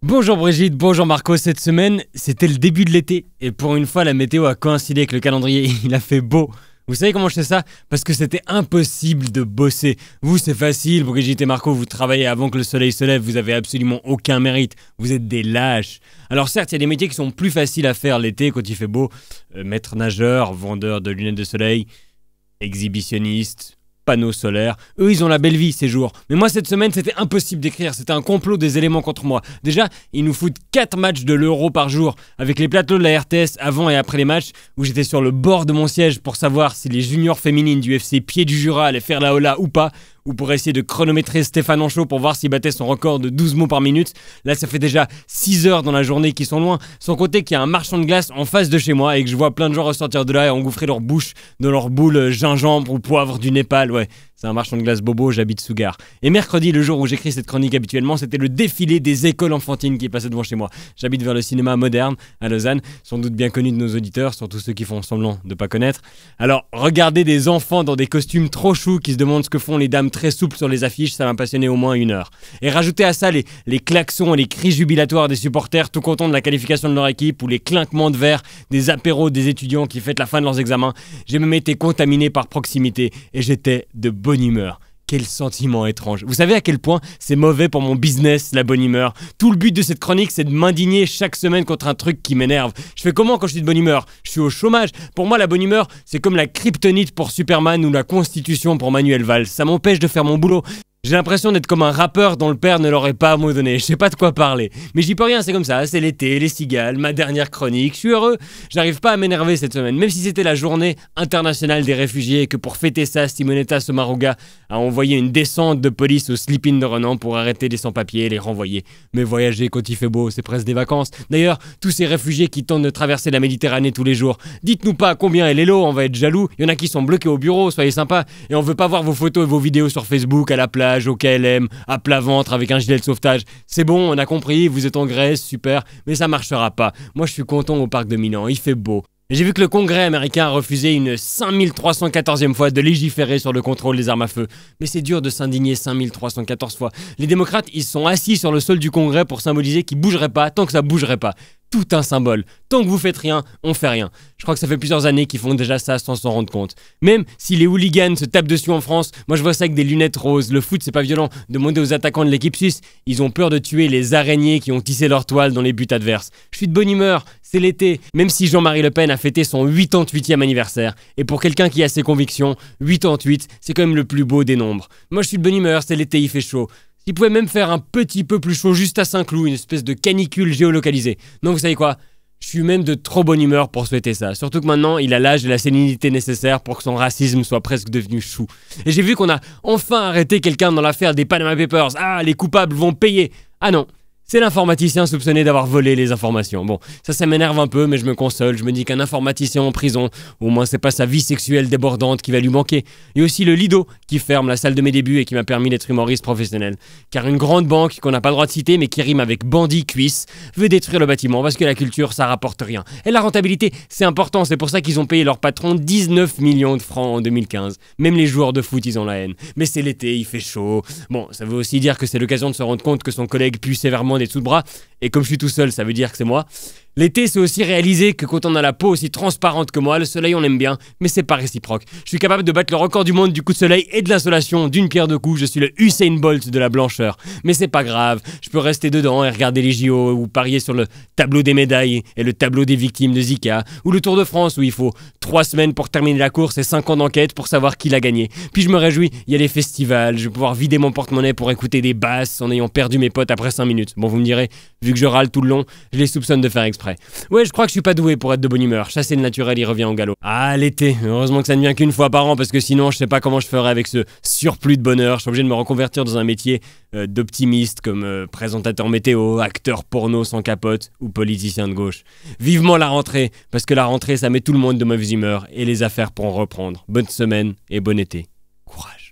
Bonjour Brigitte, bonjour Marco. Cette semaine, c'était le début de l'été. Et pour une fois, la météo a coïncidé avec le calendrier. Il a fait beau. Vous savez comment je sais ça? Parce que c'était impossible de bosser. Vous, c'est facile, Brigitte et Marco, vous travaillez avant que le soleil se lève, vous avez absolument aucun mérite. Vous êtes des lâches. Alors certes, il y a des métiers qui sont plus faciles à faire l'été quand il fait beau. Maître nageur, vendeur de lunettes de soleil, exhibitionniste, panneaux solaires. Eux, ils ont la belle vie ces jours. Mais moi, cette semaine, c'était impossible d'écrire. C'était un complot des éléments contre moi. Déjà, ils nous foutent 4 matchs de l'Euro par jour, avec les plateaux de la RTS avant et après les matchs, où j'étais sur le bord de mon siège pour savoir si les juniors féminines du FC Pied du Jura allaient faire la hola ou pas, ou pour essayer de chronométrer Stéphane Anchaud pour voir s'il battait son record de 12 mots par minute. Là, ça fait déjà 6 heures dans la journée qu'ils sont loin, sans compter qu'il y a un marchand de glace en face de chez moi et que je vois plein de gens ressortir de là et engouffrer leur bouche dans leur boule gingembre ou poivre du Népal. Ouais, c'est un marchand de glace bobo, j'habite Sougar. Et mercredi, le jour où j'écris cette chronique habituellement, c'était le défilé des écoles enfantines qui passait devant chez moi. J'habite vers le cinéma moderne à Lausanne, sans doute bien connu de nos auditeurs, surtout ceux qui font semblant de pas connaître. Alors, regardez des enfants dans des costumes trop choux qui se demandent ce que font les dames très souples sur les affiches, ça m'a passionné au moins 1 heure. Et rajoutez à ça les klaxons et les cris jubilatoires des supporters tout contents de la qualification de leur équipe, ou les clinquements de verre des apéros des étudiants qui fêtent la fin de leurs examens. J'ai même été contaminé par proximité et j'étais de bonne humeur. Quel sentiment étrange. Vous savez à quel point c'est mauvais pour mon business, la bonne humeur. Tout le but de cette chronique, c'est de m'indigner chaque semaine contre un truc qui m'énerve. Je fais comment quand je suis de bonne humeur? Je suis au chômage. Pour moi, la bonne humeur, c'est comme la kryptonite pour Superman ou la Constitution pour Manuel Valls. Ça m'empêche de faire mon boulot. J'ai l'impression d'être comme un rappeur dont le père ne l'aurait pas à me donner. Je sais pas de quoi parler. Mais j'y peux rien, c'est comme ça. C'est l'été, les cigales, ma dernière chronique. Je suis heureux. J'arrive pas à m'énerver cette semaine. Même si c'était la journée internationale des réfugiés et que pour fêter ça, Simonetta Sommaruga a envoyé une descente de police au slip-in de Renan pour arrêter les sans-papiers et les renvoyer. Mais voyager quand il fait beau, c'est presque des vacances. D'ailleurs, tous ces réfugiés qui tentent de traverser la Méditerranée tous les jours, dites-nous pas combien est l'élo, on va être jaloux. Il y en a qui sont bloqués au bureau, soyez sympas. Et on veut pas voir vos photos et vos vidéos sur Facebook, à la plage, au KLM, à plat ventre avec un gilet de sauvetage. C'est bon, on a compris, vous êtes en Grèce, super, mais ça marchera pas. Moi je suis content au parc de Milan, il fait beau. Et j'ai vu que le Congrès américain a refusé une 5314e fois de légiférer sur le contrôle des armes à feu. Mais c'est dur de s'indigner 5314 fois. Les démocrates, ils sont assis sur le sol du Congrès pour symboliser qu'ils bougeraient pas tant que ça bougerait pas. Tout un symbole. Tant que vous faites rien, on fait rien. Je crois que ça fait plusieurs années qu'ils font déjà ça sans s'en rendre compte. Même si les hooligans se tapent dessus en France, moi je vois ça avec des lunettes roses. Le foot c'est pas violent. Demandez aux attaquants de l'équipe suisse, ils ont peur de tuer les araignées qui ont tissé leur toile dans les buts adverses. Je suis de bonne humeur, c'est l'été. Même si Jean-Marie Le Pen a fêté son 88e anniversaire. Et pour quelqu'un qui a ses convictions, 88, c'est quand même le plus beau des nombres. Moi je suis de bonne humeur, c'est l'été, il fait chaud. Il pouvait même faire un petit peu plus chaud juste à Saint-Cloud, une espèce de canicule géolocalisée. Non, vous savez quoi? Je suis même de trop bonne humeur pour souhaiter ça. Surtout que maintenant, il a l'âge et la sérénité nécessaires pour que son racisme soit presque devenu chou. Et j'ai vu qu'on a enfin arrêté quelqu'un dans l'affaire des Panama Papers. Ah, les coupables vont payer. Ah non. C'est l'informaticien soupçonné d'avoir volé les informations. Bon, ça m'énerve un peu, mais je me console. Je me dis qu'un informaticien en prison, au moins c'est pas sa vie sexuelle débordante qui va lui manquer. Et aussi le Lido, qui ferme la salle de mes débuts et qui m'a permis d'être humoriste professionnel. Car une grande banque qu'on n'a pas le droit de citer, mais qui rime avec bandit cuisse, veut détruire le bâtiment parce que la culture, ça rapporte rien. Et la rentabilité, c'est important. C'est pour ça qu'ils ont payé leur patron 19 millions de francs en 2015. Même les joueurs de foot, ils ont la haine. Mais c'est l'été, il fait chaud. Bon, ça veut aussi dire que c'est l'occasion de se rendre compte que son collègue pue sévèrement des sous de bras, et comme je suis tout seul, ça veut dire que c'est moi. L'été, c'est aussi réaliser que quand on a la peau aussi transparente que moi, le soleil on aime bien, mais c'est pas réciproque. Je suis capable de battre le record du monde du coup de soleil et de l'insolation d'une pierre deux coups. Je suis le Usain Bolt de la blancheur. Mais c'est pas grave, je peux rester dedans et regarder les JO ou parier sur le tableau des médailles et le tableau des victimes de Zika, ou le Tour de France où il faut 3 semaines pour terminer la course et 5 ans d'enquête pour savoir qui l'a gagné. Puis je me réjouis, il y a les festivals, je vais pouvoir vider mon porte-monnaie pour écouter des basses en ayant perdu mes potes après 5 minutes. Bon, vous me direz, vu que je râle tout le long, je les soupçonne de faire exprès. Ouais, je crois que je suis pas doué pour être de bonne humeur. Chasser le naturel, il revient au galop. Ah, l'été. Heureusement que ça ne vient qu'une fois par an parce que sinon, je sais pas comment je ferais avec ce surplus de bonheur. Je suis obligé de me reconvertir dans un métier d'optimiste comme présentateur météo, acteur porno sans capote ou politicien de gauche. Vivement la rentrée, parce que la rentrée, ça met tout le monde de mauvaise humeur et les affaires pourront reprendre. Bonne semaine et bon été. Courage.